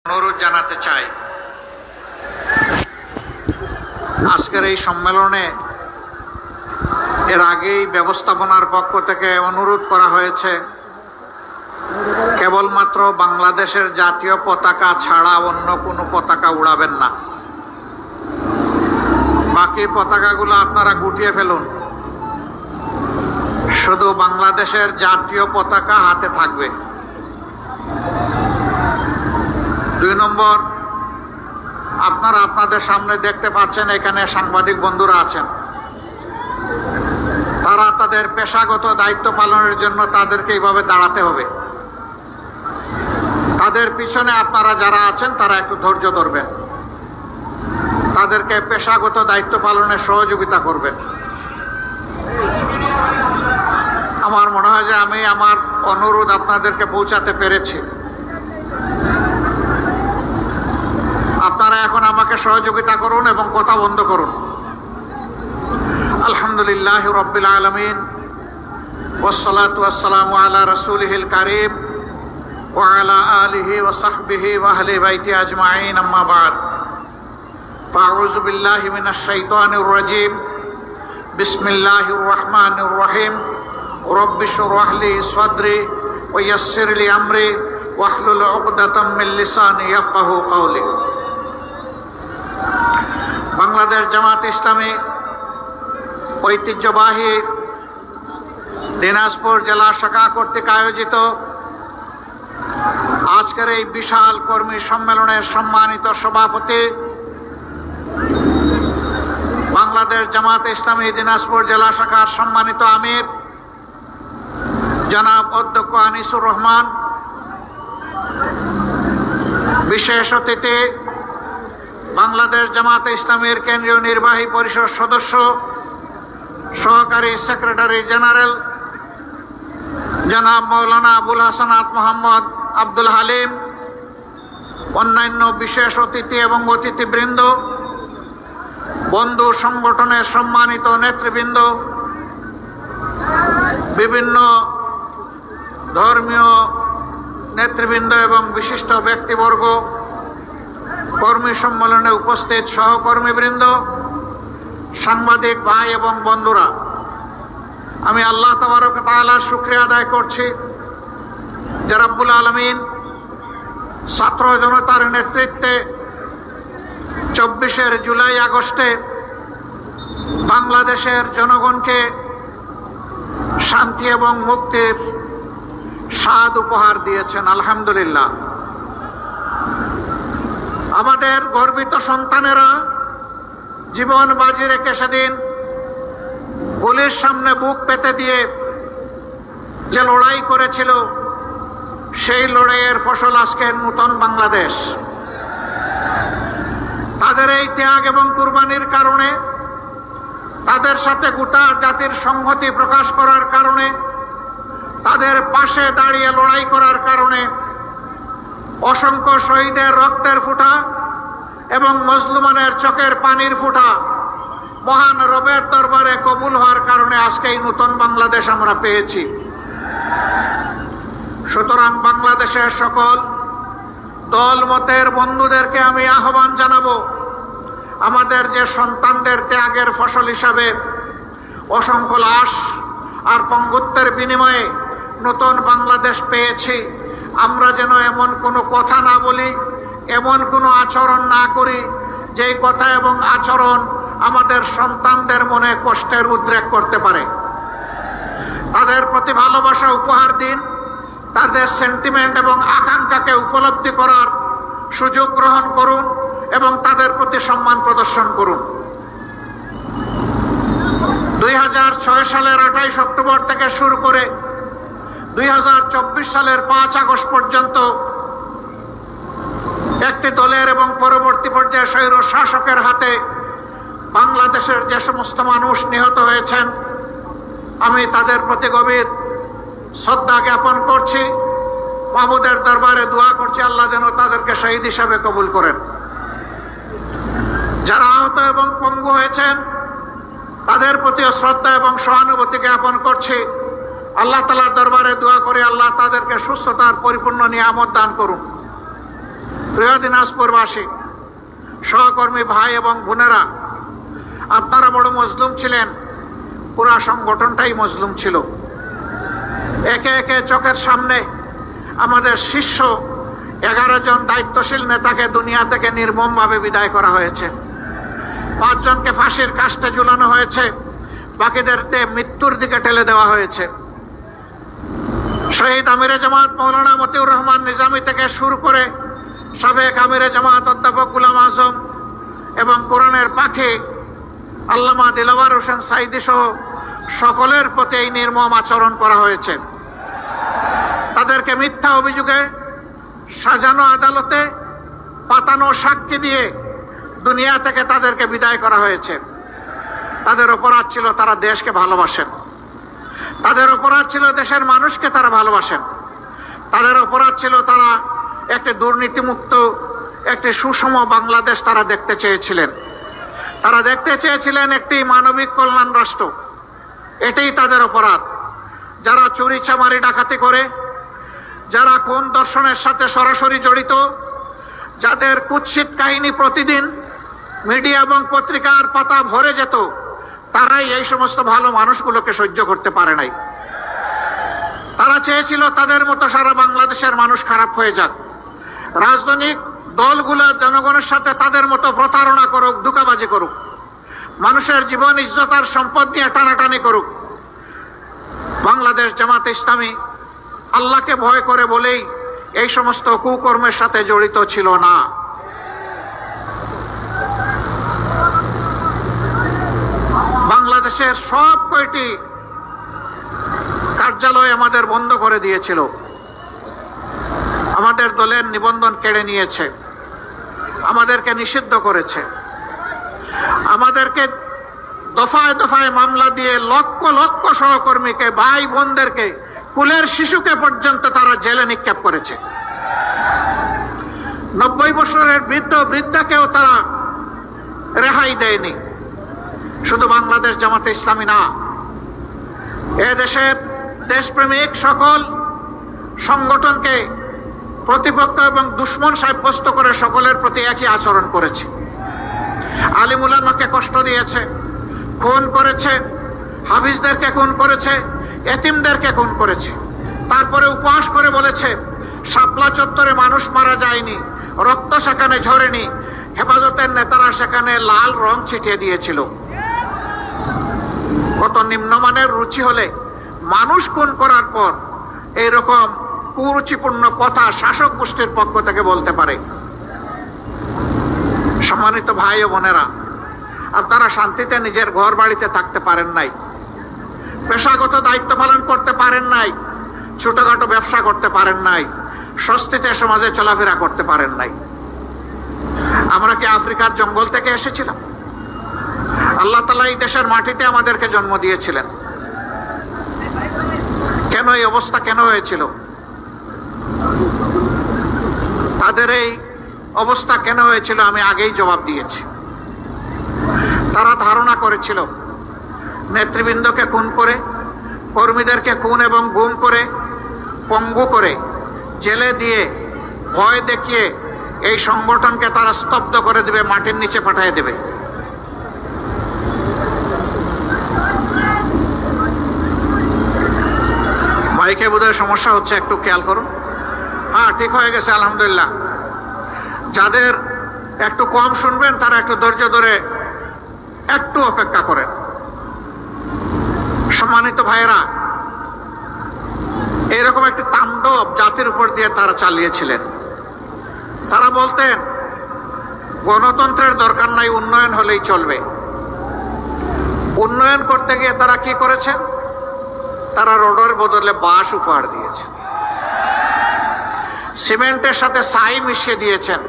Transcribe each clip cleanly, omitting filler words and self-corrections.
অনুরোধ জানাতে চাই, আজকের এই সম্মেলনে এর আগেই ব্যবস্থাপনার পক্ষ থেকে অনুরোধ করা হয়েছে কেবলমাত্র বাংলাদেশের জাতীয় পতাকা ছাড়া অন্য কোনো পতাকা উড়াবেন না। বাকি পতাকাগুলো আপনারা গুটিয়ে ফেলুন, শুধু বাংলাদেশের জাতীয় পতাকা হাতে থাকবে। 2 নম্বর, আপনারা আপনাদের সামনে দেখতে পাচ্ছেন এখানে সাংবাদিক বন্ধুরা আছেন, তারা তাদের পেশাগত দায়িত্ব পালনের জন্য তাদেরকে এইভাবে দাঁড়াতে হবে। তাদের পিছনে আপনারা যারা আছেন তারা একটু ধৈর্য ধরবেন, তাদেরকে পেশাগত দায়িত্ব পালনে সহযোগিতা করবেন। আমার মনে হয় যে আমি আমার অনুরোধ আপনাদেরকে পৌঁছাতে পেরেছি। আপনারা এখন আমাকে সহযোগিতা করুন এবং কথা বন্ধ করুন। আলহামদুলিল্লাহ রাব্বিল আলামিন ওয়াসসালাতু ওয়াসসালামু আলা রাসূলিহিল কারীম ওয়া আলা আলিহি ওয়া সাহবিহি ওয়া আহলি বাইতি আজমাইন, আম্মা বা'দ। ফাআউযু বিল্লাহি মিনাশ শাইতানির রাজীম। বিসমিল্লাহির রাহমানির রহিম। রব্বি শরহ লি সাদরি ওয়া ইয়াসসির লি আমরি ওয়াহলুল উকদাতাম মিন লিসানি ইয়াফকাহু কাওলি। বাংলাদেশ জামাত ইসলামী ঐতিহ্যবাহী দিনাজপুর জেলা শাখা কর্তৃক আয়োজিত আজকের এই বিশাল কর্মী সম্মেলনের সম্মানিত সভাপতি, বাংলাদেশ জামাত ইসলামী দিনাজপুর জেলা শাখার সম্মানিত আমির জনাব অধ্যক্ষ আনিসুর রহমান, বিশেষ অতিথি বাংলাদেশ জামাতে ইসলামীর কেন্দ্রীয় নির্বাহী পরিষদ সদস্য সহকারী সেক্রেটারি জেনারেল জনাব মৌলানা আবুল হাসানাত মোহাম্মদ আব্দুল হালিম, অন্যান্য বিশেষ অতিথি এবং অতিথিবৃন্দ, বন্ধু সংগঠনের সম্মানিত নেতৃবৃন্দ, বিভিন্ন ধর্মীয় নেতৃবৃন্দ এবং বিশিষ্ট ব্যক্তিবর্গ, কর্মী সম্মেলনে উপস্থিত সহকর্মীবৃন্দ, সাংবাদিক ভাই এবং বন্ধুরা, আমি আল্লাহ তাবারক ওয়া তাআলার শুকরিয়া আদায় করছি যে রব্বুল আলামিন ছাত্র জনতার নেতৃত্বে 24 জুলাই আগস্টে বাংলাদেশের জনগণকে শান্তি এবং মুক্তির স্বাদ উপহার দিয়েছেন। আলহামদুলিল্লাহ। আমাদের গর্বিত সন্তানেরা জীবন বাজি রেখে সেদিন গুলির সামনে বুক পেতে দিয়ে যে লড়াই করেছিল, সেই লড়াইয়ের ফসল আজকে নতুন বাংলাদেশ। তাদের এই ত্যাগ এবং কুরবানির কারণে, তাদের সাথে গোটা জাতির সংহতি প্রকাশ করার কারণে, তাদের পাশে দাঁড়িয়ে লড়াই করার কারণে অসংখ্য শহীদের রক্তের ফোঁটা এবং মজলুমানের চোখের পানির ফোঁটা মহান রবের দরবারে কবুল হওয়ার কারণে আজকে এই নতুন বাংলাদেশ আমরা পেয়েছি। সুতরাং বাংলাদেশের সকল দল মতের বন্ধুদেরকে আমি আহ্বান জানাবো, আমাদের যে সন্তানদের ত্যাগের ফসল হিসাবে অসংখ্য লাশ আর পঙ্গুত্বের বিনিময়ে নতুন বাংলাদেশ পেয়েছি, আমরা যেন এমন কোনো কথা না বলি, এমন কোনো আচরণ না করি যেই কথা এবং আচরণ আমাদের সন্তানদের মনে কষ্টের উদ্রেক করতে পারে। তাদের প্রতি ভালোবাসা উপহার দিন, তাদের সেন্টিমেন্ট এবং আকাঙ্ক্ষাকে উপলব্ধি করার সুযোগ গ্রহণ করুন এবং তাদের প্রতি সম্মান প্রদর্শন করুন। 2006 সালের 28 অক্টোবর থেকে শুরু করে 2024 সালের 5 আগস্ট পর্যন্ত একটি দলের এবং পরবর্তী পর্যায়ে স্বৈর শাসকের হাতে বাংলাদেশের যে সমস্ত মানুষ নিহত হয়েছেন, আমি তাদের প্রতি গভীর শ্রদ্ধা জ্ঞাপন করছি। মাহমুদের দরবারে দোয়া করছি আল্লাহ যেন তাদেরকে শহীদ হিসাবে কবুল করেন। যারা আহত এবং পঙ্গু হয়েছেন তাদের প্রতি শ্রদ্ধা এবং সহানুভূতি জ্ঞাপন করছি। আল্লাহ তাআলার দরবারে দোয়া করে আল্লাহ তাদেরকে সুস্থতার পরিপূর্ণ নিয়ামত দান করুন। প্রিয় দিনাজপুরবাসী, সহকর্মী ভাই এবং বোনেরা, আপনারা বড় মজলুম ছিলেন, পুরা সংগঠনটাই মজলুম ছিল। একে একে চোখের সামনে আমাদের শীর্ষ 11 জন দায়িত্বশীল নেতাকে দুনিয়া থেকে নির্মমভাবে বিদায় করা হয়েছে। 5 জনকে ফাঁসির কাস্টে ঝুলানো হয়েছে, বাকিদেরকে মৃত্যুর দিকে ঠেলে দেওয়া হয়েছে। শহীদ আমিরে জামাত মৌলানা মতিউর রহমান নিজামী থেকে শুরু করে সাবেক আমিরে জামাত অধ্যাপক গোলাম আজম এবং কোরআনের পাখি আল্লামা দিলওয়ার হোসেন সাইদি সহ সকলের প্রতি এই নির্মম আচরণ করা হয়েছে। তাদেরকে মিথ্যা অভিযোগে সাজানো আদালতে পাতানো সাক্ষী দিয়ে দুনিয়া থেকে তাদেরকে বিদায় করা হয়েছে। তাদের অপরাধ ছিল তারা দেশকে ভালোবাসেন, তাদের অপরাধ ছিল দেশের মানুষকে তারা ভালোবাসেন, তাদের অপরাধ ছিল তারা একটি দুর্নীতিমুক্ত একটি সুষম বাংলাদেশ তারা দেখতে চেয়েছিলেন। তারা দেখতে চেয়েছিলেন একটি মানবিক কল্যাণ রাষ্ট্র। এটাই তাদের অপরাধ। যারা চুরি চামারি ডাকাতি করে, যারা কোন দর্শনের সাথে সরাসরি জড়িত, যাদের কুৎসিত কাহিনী প্রতিদিন মিডিয়া এবং পত্রিকার পাতা ভরে যেত, তারাই এই সমস্ত ভালো মানুষগুলোকে সহ্য করতে পারে নাই। তারা চেয়েছিল তাদের মতো সারা বাংলাদেশের মানুষ খারাপ হয়ে যাক, রাজনৈতিক দলগুলো জনগণের সাথে তাদের মতো প্রতারণা করুক, ধোঁকাবাজি করুক, মানুষের জীবন ইজ্জত আর সম্পদ নিয়ে টানাটানি করুক। বাংলাদেশ জামাতে ইসলামী আল্লাহকে ভয় করে বলেই এই সমস্ত কুকর্মের সাথে জড়িত ছিল না। বাংলাদেশের সব কয়টি কার্যালয় আমাদের বন্ধ করে দিয়েছিল, আমাদের দলের নিবন্ধন কেড়ে নিয়েছে, আমাদেরকে নিষিদ্ধ করেছে, আমাদেরকে দফায় দফায় মামলা দিয়ে লক্ষ লক্ষ সহকর্মীকে, ভাই বোনদেরকে, কুলের শিশুকে পর্যন্ত তারা জেলে নিক্ষেপ করেছে। 90 বছরের বৃদ্ধ বৃদ্ধাকেও তারা রেহাই দেয়নি। শুধু বাংলাদেশ জামাতে ইসলামী না, এদেশের দেশপ্রেমিক সকল সংগঠনকে প্রতিপক্ষ এবং দুশ্মন সাব্যস্ত করে সকলের প্রতি একই আচরণ করেছে। আলিম উলামাকে কষ্ট দিয়েছে, খুন করেছে, হাফিজদেরকে খুন করেছে, এতিমদেরকে খুন করেছে। তারপরে উপহাস করে বলেছে শাপলা চত্বরে মানুষ মারা যায়নি, রক্ত সেখানে ঝরেনি, হেফাজতের নেতারা সেখানে লাল রং ছিটিয়ে দিয়েছিল। কত নিম্নমানের রুচি হলে মানুষ খুন করার পর এইরকম কুরুচিপূর্ণ কথা শাসক গোষ্ঠীর পক্ষ থেকে বলতে পারে? সম্মানিত ভাই ও বোনেরা, আপনারা শান্তিতে নিজের ঘর বাড়িতে থাকতে পারেন নাই, পেশাগত দায়িত্ব পালন করতে পারেন নাই, ছোটখাটো ব্যবসা করতে পারেন নাই, স্বস্তিতে সমাজে চলাফেরা করতে পারেন নাই। আমরা কি আফ্রিকার জঙ্গল থেকে এসেছিলাম? আল্লাহ তাআলা এই দেশের মাটিতে আমাদেরকে জন্ম দিয়েছিলেন। কেন এই অবস্থা কেন হয়েছিল? তাদের এই অবস্থা কেন হয়েছিল আমি আগেই জবাব দিয়েছি। তারা ধারণা করেছিল নেতৃবৃন্দকে খুন করে, কর্মীদেরকে খুন এবং গুম করে, পঙ্গু করে, জেলে দিয়ে, ভয় দেখিয়ে এই সংগঠনকে তারা স্তব্ধ করে দেবে, মাটির নিচে পাঠিয়ে দেবে। মাইকে বোধহয় সমস্যা হচ্ছে, একটু খেয়াল করুন। হ্যাঁ, ঠিক হয়ে গেছে আলহামদুলিল্লাহ। যাদের একটু কম শুনবেন তারা একটু ধৈর্য ধরে একটু অপেক্ষা করেন। সম্মানিত ভাইয়েরা, এরকম একটি তাণ্ডব জাতির উপর দিয়ে তারা চালিয়েছিলেন। তারা বলতেন গণতন্ত্রের দরকার নাই, উন্নয়ন হলেই চলবে। উন্নয়ন করতে গিয়ে তারা কি করেছেন? তারা রোডের বদলে বাঁশ উপহার দিয়েছেন, সিমেন্টের সাথে ছাই মিশিয়ে দিয়েছেন।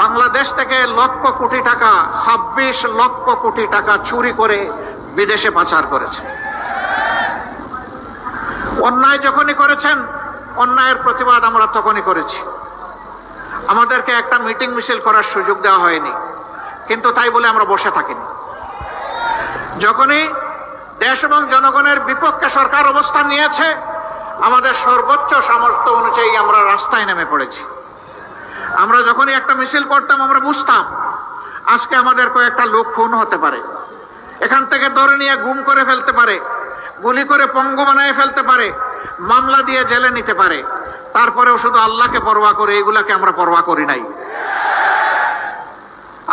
বাংলাদেশ থেকে লক্ষ কোটি টাকা, 26 লক্ষ কোটি টাকা চুরি করে বিদেশে পাচার করেছে। অন্যায় যখনই করেছেন, অন্যায়ের প্রতিবাদ আমরা তখনই করেছি। আমাদেরকে একটা মিটিং মিছিল করার সুযোগ দেওয়া হয়নি, কিন্তু তাই বলে আমরা বসে থাকিনি। যখনই দেশ এবং জনগণের বিপক্ষে সরকার অবস্থান নিয়েছে, আমাদের সর্বোচ্চ সামর্থ্য অনুযায়ী আমরা রাস্তায় নেমে পড়েছি। আমরা যখনই একটা মিছিল করতাম আমরা বুঝতাম আজকে আমাদের কয়েকটা লোক খুন হতে পারে, এখান থেকে ধরে নিয়ে গুম করে ফেলতে পারে, গুলি করে পঙ্গু বানিয়ে ফেলতে পারে, মামলা দিয়ে জেলে নিতে পারে। তারপরেও শুধু আল্লাহকে পরোয়া করে এগুলাকে আমরা পরোয়া করি নাই।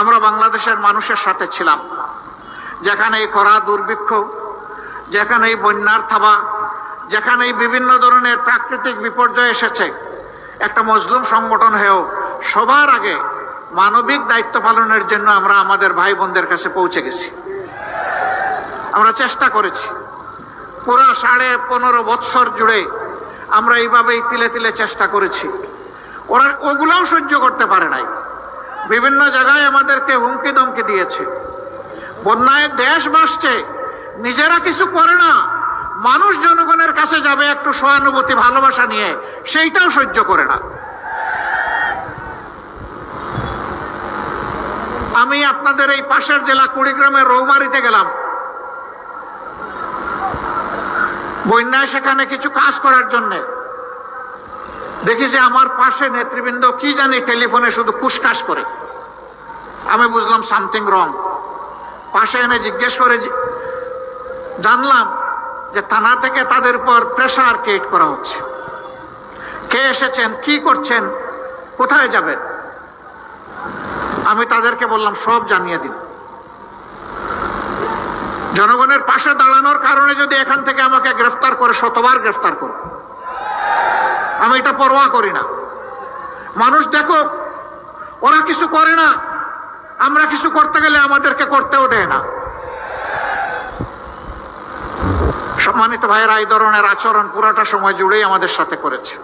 আমরা বাংলাদেশের মানুষের সাথে ছিলাম। যেখানে এই খরা দুর্ভিক্ষ, যেখানে এই বন্যার থাবা, যেখানে এই বিভিন্ন ধরনের প্রাকৃতিক বিপর্যয় এসেছে, একটা মজলুম সংগঠন হয়েও সবার আগে মানবিক দায়িত্ব পালনের জন্য আমরা আমাদের ভাই বোনদের কাছে পৌঁছে গেছি। আমরা চেষ্টা করেছি পুরা 15.5 বৎসর জুড়ে আমরা এইভাবেই তিলে তিলে চেষ্টা করেছি। ওরা ওগুলাও সহ্য করতে পারে নাই, বিভিন্ন জায়গায় আমাদেরকে হুমকি ধমকি দিয়েছে। বন্যায় দেশ ভাসছে, নিজেরা কিছু করে না, মানুষ জনগণের কাছে যাবে একটু সহানুভূতি ভালোবাসা নিয়ে, সেইটাও সহ্য করে না। আমি আপনাদের এই পাশের জেলা কুড়িগ্রামের রৌমারীতে গেলাম বন্যায়, সেখানে কিছু কাজ করার জন্য। দেখি যে আমার পাশে নেতৃবৃন্দ কি জানি টেলিফোনে শুধু কুসকাস করে। আমি বুঝলাম সামথিং রং। পাশে এনে জিজ্ঞেস করে জানলাম যে থানা থেকে তাদের উপর প্রেসার ক্রিয়েট করা হচ্ছে। কে এসেছেন, কি করছেন, কোথায় যাবেন? আমি তাদেরকে বললাম সব জানিয়ে দিন। জনগণের পাশে দাঁড়ানোর কারণে যদি এখান থেকে আমাকে গ্রেফতার করে, শতবার গ্রেফতার করো, আমি এটা পরোয়া করি না। মানুষ দেখো ওরা কিছু করে না, আমরা কিছু করতে গেলে আমাদেরকে করতেও দেয় না। সম্মানিত ভাইয়েরা, এই ধরনের আচরণ পুরাটা সময় জুড়েই আমাদের সাথে করেছে।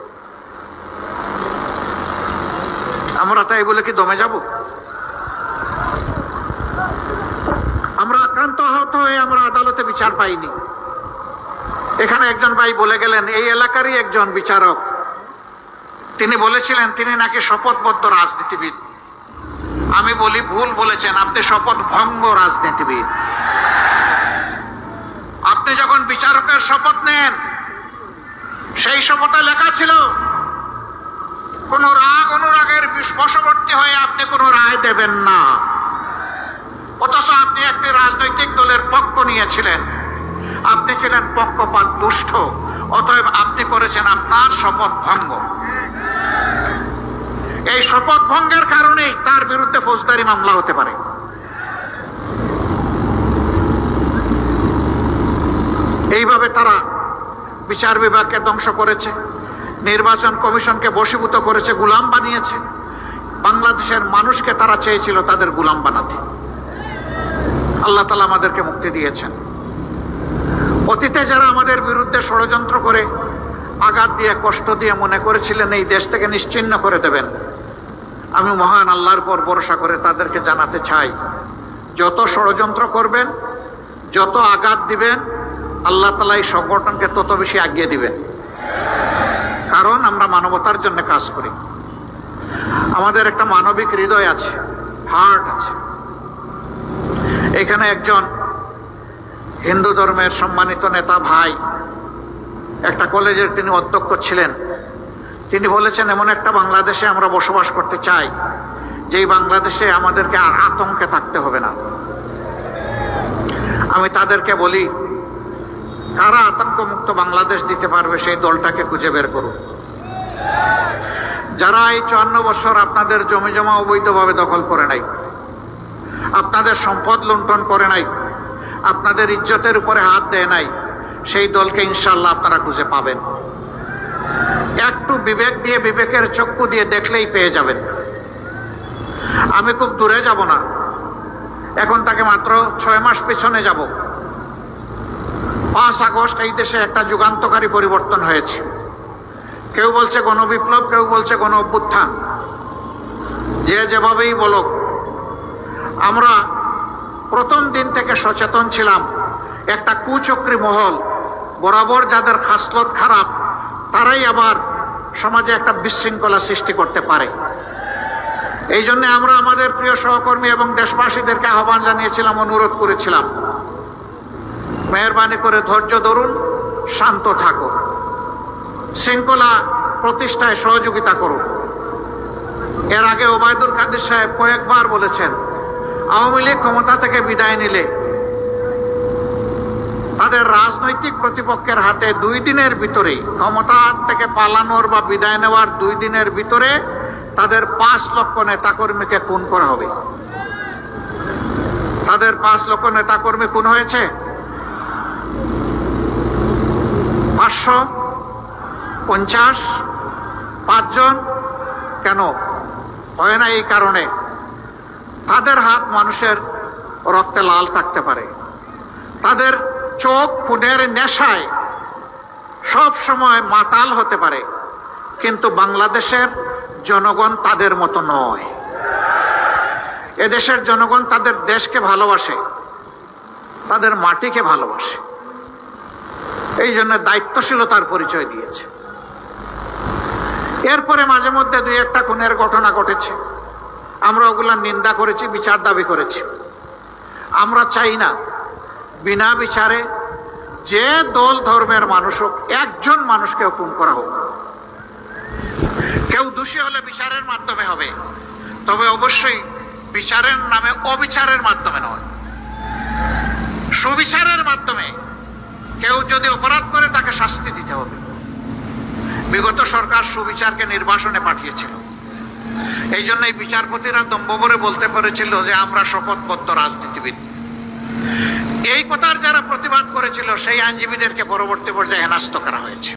আমরা তাই বলে কি দমে যাব? আমরা আক্রান্ত আহত হয়ে আমরা আদালতে বিচার পাইনি। এখানে একজন ভাই বলে গেলেন, এই এলাকারই একজন বিচারক, তিনি বলেছিলেন তিনি নাকি শপথবদ্ধ রাজনীতিবিদ। আমি বলি ভুল বলেছেন, আপনি শপথ ভঙ্গ রাজনীতিবিদ। আপনি যখন বিচারকের শপথ নেন, সেই শপথে লেখা ছিল কোন রাগ অনুরাগের বশবর্তী হয়ে আপনি কোন রায় দেবেন না। অথচ আপনি একটি রাজনৈতিক দলের পক্ষ নিয়েছিলেন, আপনি ছিলেন পক্ষপাত দুষ্ট, অতএব আপনি করেছেন আপনার শপথ ভঙ্গ। এই শপথ ভঙ্গের কারণেই তার বিরুদ্ধে ফৌজদারি মামলা হতে পারে। এইভাবে তারা বিচার বিভাগকে ধ্বংস করেছে, নির্বাচন কমিশনকে বশীভূত করেছে, গোলাম বানিয়েছে। বাংলাদেশের মানুষকে তারা চেয়েছিল তাদের গোলাম বানাতে। আল্লাহ তাআলা আমাদেরকে মুক্তি দিয়েছেন। অতীতে যারা আমাদের বিরুদ্ধে ষড়যন্ত্র করে আঘাত দিয়ে কষ্ট দিয়ে মনে করেছিলেন এই দেশ থেকে নিশ্চিহ্ন করে দেবেন, আমি মহান আল্লাহর পর ভরসা করে তাদেরকে জানাতে চাই, যত ষড়যন্ত্র করবেন, যত আঘাত দিবেন, আল্লাহ তাআলা এই সংগঠনকে তত বেশি আগিয়ে দিবেন। কারণ আমরা মানবতার জন্য কাজ করি, আমাদের একটা মানবিক হৃদয় আছে, হার্ট আছে। এখানে একজন হিন্দু ধর্মের সম্মানিত নেতা ভাই, একটা কলেজের তিনি অধ্যক্ষ ছিলেন, তিনি বলেছেন এমন একটা বাংলাদেশে আমরা বসবাস করতে চাই যেই বাংলাদেশে আমাদেরকে আর আতঙ্কে থাকতে হবে না। আমি তাদেরকে বলি, কারা আতঙ্কমুক্ত বাংলাদেশ দিতে পারবে সেই দলটাকে খুঁজে বের করুন। যারা এই 54 বছর আপনাদের জমি জমা অবৈধভাবে দখল করে নাই, আপনাদের সম্পদ লুণ্ঠন করে নাই, আপনাদের ইজ্জতের উপরে হাত দেয় নাই, সেই দলকে ইনশাআল্লাহ আপনারা খুঁজে পাবেন। একটু বিবেক দিয়ে, বিবেকের চক্ষু দিয়ে দেখলেই পেয়ে যাবেন। আমি খুব দূরে যাব না, এখন তাকে মাত্র 6 মাস পেছনে যাব। 5 আগস্ট এই দেশে একটা যুগান্তকারী পরিবর্তন হয়েছে। কেউ বলছে গণবিপ্লব, কেউ বলছে গণ অভ্যুত্থান, যে যেভাবেই বলুক। আমরা প্রথম দিন থেকে সচেতন ছিলাম, একটা কুচক্রী মহল, বরাবর যাদের খাসলত খারাপ, তারাই আবার সমাজে একটা বিশৃঙ্খলা সৃষ্টি করতে পারে। এই জন্য আমরা আমাদের প্রিয় সহকর্মী এবং দেশবাসীদেরকে আহ্বান জানিয়েছিলাম, অনুরোধ করেছিলাম, মেহেরবানি করে ধৈর্য ধরুন, শান্ত থাকো। শৃঙ্খলা প্রতিষ্ঠায় সহযোগিতা করুন। এর আগে ওবায়দুল কাদের সাহেব কয়েকবার বলেছেন, আওয়ামী লীগ ক্ষমতা থেকে বিদায় নিলে তাদের রাজনৈতিক প্রতিপক্ষের হাতে 2 দিনের ভিতরে, ক্ষমতা থেকে পালানোর বা বিদায় নেওয়ার 2 দিনের ভিতরে তাদের 5 লক্ষ নেতাকর্মীকে খুন করা হবে। তাদের 5 লক্ষ নেতাকর্মী খুন হয়েছে? 550 5 জন কেন হয় না? এই কারণে তাদের হাত মানুষের রক্তে লাল থাকতে পারে, তাদের চোখ খুনের নেশায় সব সময় মাতাল হতে পারে, কিন্তু বাংলাদেশের জনগণ তাদের মতো নয়। এদেশের জনগণ তাদের দেশকে ভালোবাসে, তাদের মাটিকে ভালোবাসে, এই জন্য দায়িত্বশীলতার পরিচয় দিয়েছে। এরপরে মাঝে মধ্যে 2-1টা খুনের ঘটনা ঘটেছে, আমরা ওগুলা নিন্দা করেছি, বিচার দাবি করেছি। আমরা চাই না বিনা বিচারে যে দল ধর্মের মানুষ হোক, একজন মানুষকে খুন করা হোক। কেউ দোষী হলে বিচারের মাধ্যমে হবে, তবে অবশ্যই বিচারের নামে অবিচারের মাধ্যমে নয়, সুবিচারের মাধ্যমে। কেউ যদি অপরাধ করে তাকে শাস্তি দিতে হবে। বিগত সরকার সুবিচারকে নির্বাসনে পাঠিয়েছিল, এই জন্যই বিচারপতিরা দম্ভভরে বলতে পেরেছিল যে আমরা শপথবদ্ধ রাজনীতিবিদ। এই কথার যারা প্রতিবাদ করেছিল সেই আইনজীবীদেরকে পরবর্তী পর্যায়ে হেনস্থ করা হয়েছে।